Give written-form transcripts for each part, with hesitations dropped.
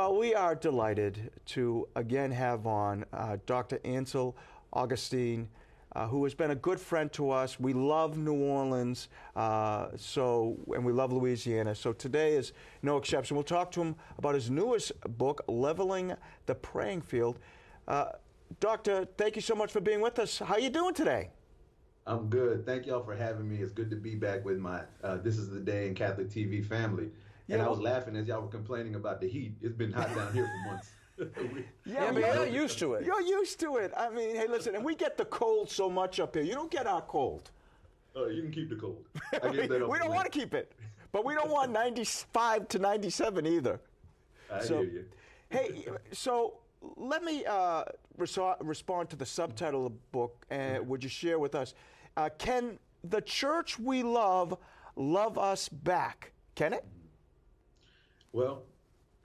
Well, we are delighted to again have on Dr. Ansel Augustine, who has been a good friend to us. We love New Orleans, and we love Louisiana. So today is no exception. We'll talk to him about his newest book, Leveling the Praying Field. Doctor, thank you so much for being with us. How are you doing today? I'm good. Thank y'all for having me. It's good to be back with my This Is the Day in Catholic TV family. And I was laughing as y'all were complaining about the heat. It's been hot down here for months. But you're used to it. You're used to it. I mean, hey, listen, and we get the cold so much up here. You don't get our cold. You can keep the cold. We don't want to keep it, but we don't want 95 to 97 either. I hear you. Hey, so let me respond to the subtitle of the book. Would you share with us, can the church we love us back? Can it? Well,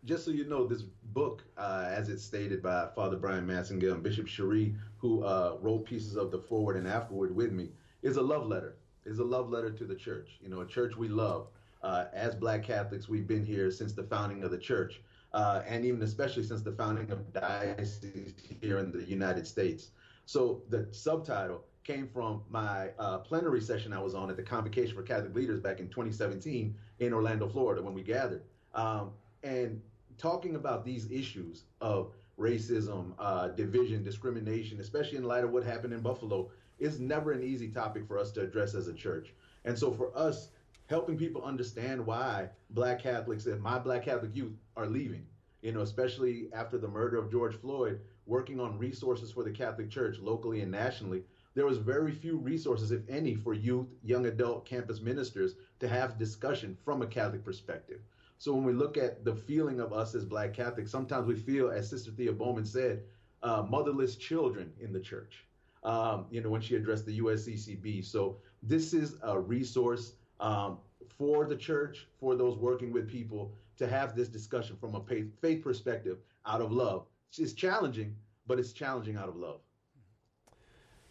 just so you know, this book, as it's stated by Father Brian Massengale and Bishop Cherie, who wrote pieces of the forward and afterward with me, is a love letter. Is a love letter to the church. You know, a church we love. As Black Catholics, we've been here since the founding of the church, and even especially since the founding of dioceses here in the United States. So the subtitle came from my plenary session I was on at the Convocation for Catholic Leaders back in 2017 in Orlando, Florida, when we gathered. And talking about these issues of racism, division, discrimination, especially in light of what happened in Buffalo, is never an easy topic for us to address as a church. And so for us, helping people understand why Black Catholics and my Black Catholic youth are leaving, you know, especially after the murder of George Floyd, working on resources for the Catholic Church locally and nationally, there was very few resources, if any, for youth, young adult campus ministers to have discussion from a Catholic perspective. So when we look at the feeling of us as Black Catholics, sometimes we feel, as Sister Thea Bowman said, motherless children in the church, you know, when she addressed the USCCB. So this is a resource for the church, for those working with people, to have this discussion from a faith perspective out of love. It's challenging, but it's challenging out of love.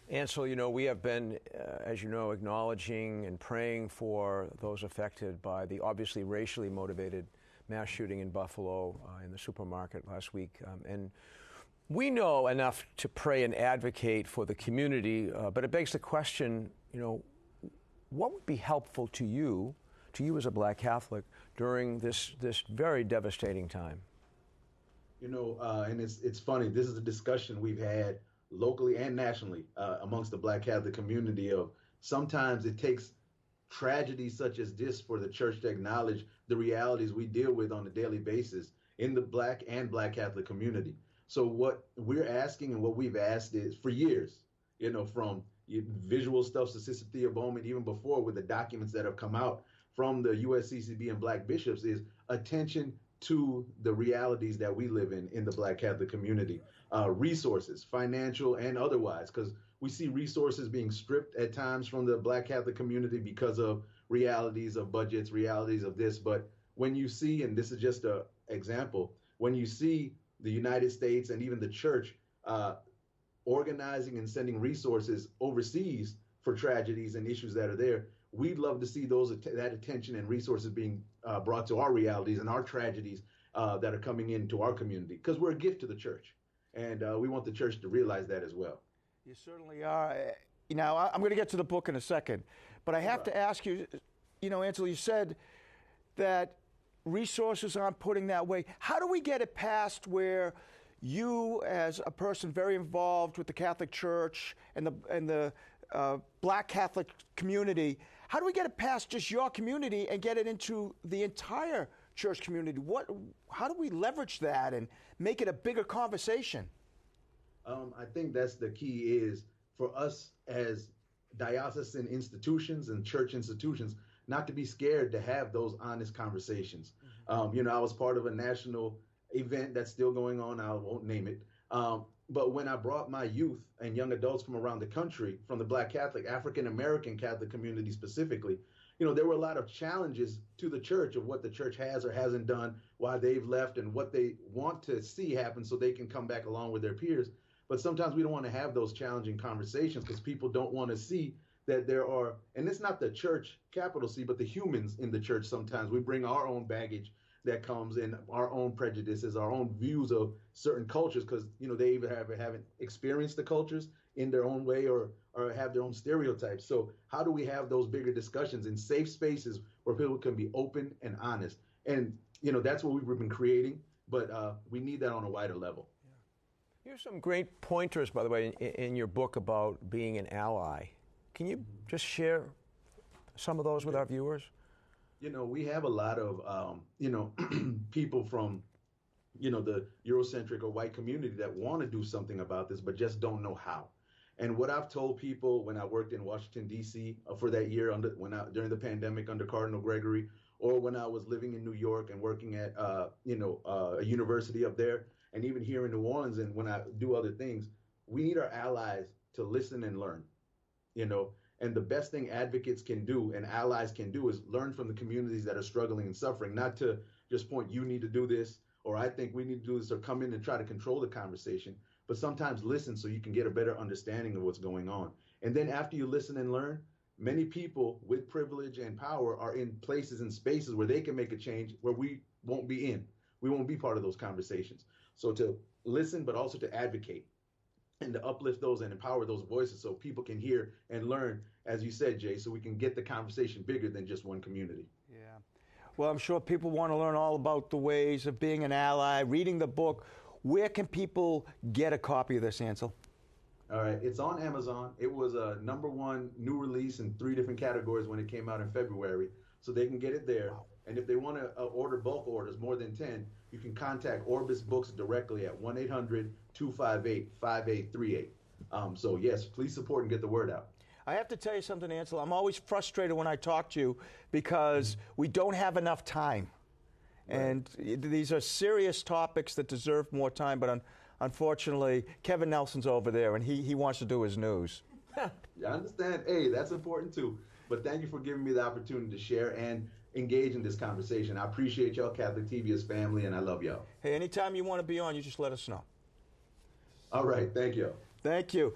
Ansel, you know, we have been, as you know, acknowledging and praying for those affected by the obviously racially motivated mass shooting in Buffalo in the supermarket last week. And we know enough to pray and advocate for the community, but it begs the question, you know, what would be helpful to you as a Black Catholic during this very devastating time? You know, and it's funny, this is a discussion we've had locally and nationally amongst the Black Catholic community of sometimes it takes tragedies such as this for the church to acknowledge the realities we deal with on a daily basis in the Black and Black Catholic community. So what we're asking and what we've asked is for years, you know, from visual stuff to Sister Thea Bowman, even before with the documents that have come out from the USCCB and Black bishops, is attention to the realities that we live in the Black Catholic community, resources, financial and otherwise, because we see resources being stripped at times from the Black Catholic community because of realities of budgets, realities of this. But when you see, and this is just an example, when you see the United States and even the church organizing and sending resources overseas for tragedies and issues that are there, we'd love to see that attention and resources being brought to our realities and our tragedies that are coming into our community, because we're a gift to the church. And we want the church to realize that as well. You certainly are. Now, I'm going to get to the book in a second, but I have to ask you, you know, Ansel, you said that resources aren't putting that way. How do we get it past where you, as a person very involved with the Catholic Church and the Black Catholic community, how do we get it past just your community and get it into the entire church community? How do we leverage that and make it a bigger conversation? I think that's the key, is for us as diocesan institutions and church institutions not to be scared to have those honest conversations. You know, I was part of a national event that's still going on. I won't name it. But when I brought my youth and young adults from around the country, from the Black Catholic, African-American Catholic community specifically, you know, there were a lot of challenges to the church of what the church has or hasn't done, why they've left, and what they want to see happen so they can come back along with their peers. But sometimes we don't want to have those challenging conversations because people don't want to see that there are, and it's not the church, capital C, but the humans in the church sometimes. We bring our own baggage that comes in our own prejudices, our own views of certain cultures, because they either haven't experienced the cultures in their own way or have their own stereotypes. So how do we have those bigger discussions in safe spaces where people can be open and honest? And that's what we've been creating, but we need that on a wider level. Here's some great pointers, by the way, in your book about being an ally. Can you just share some of those with our viewers? We have a lot of, people from, the Eurocentric or white community that want to do something about this, but just don't know how. And what I've told people when I worked in Washington, D.C. For that year during the pandemic under Cardinal Gregory, or when I was living in New York and working at, a university up there, and even here in New Orleans, and when I do other things, we need our allies to listen and learn, and the best thing advocates can do and allies can do is learn from the communities that are struggling and suffering, not to just point, you need to do this, or I think we need to do this, or come in and try to control the conversation, but sometimes listen so you can get a better understanding of what's going on. And then after you listen and learn, many people with privilege and power are in places and spaces where they can make a change where we won't be in. We won't be part of those conversations. So to listen, but also to advocate and to uplift those and empower those voices so people can hear and learn, as you said, Jay, so we can get the conversation bigger than just one community. Yeah. Well, I'm sure people want to learn all about the ways of being an ally, reading the book. Where can people get a copy of this, Ansel? All right. It's on Amazon. It was a #1 new release in 3 different categories when it came out in February. So they can get it there. Wow. And if they want to order bulk orders, more than 10, you can contact Orbis Books directly at 1-800-258-5838. So, yes, please support and get the word out. I have to tell you something, Ansel. I'm always frustrated when I talk to you because we don't have enough time. Right. And these are serious topics that deserve more time, but unfortunately, Kevin Nelson's over there, and he wants to do his news. I understand. Hey, that's important, too. But thank you for giving me the opportunity to share and engage in this conversation. I appreciate y'all. Catholic TV is family, and I love y'all. Hey, anytime you want to be on, you just let us know. All right. Thank you. Thank you.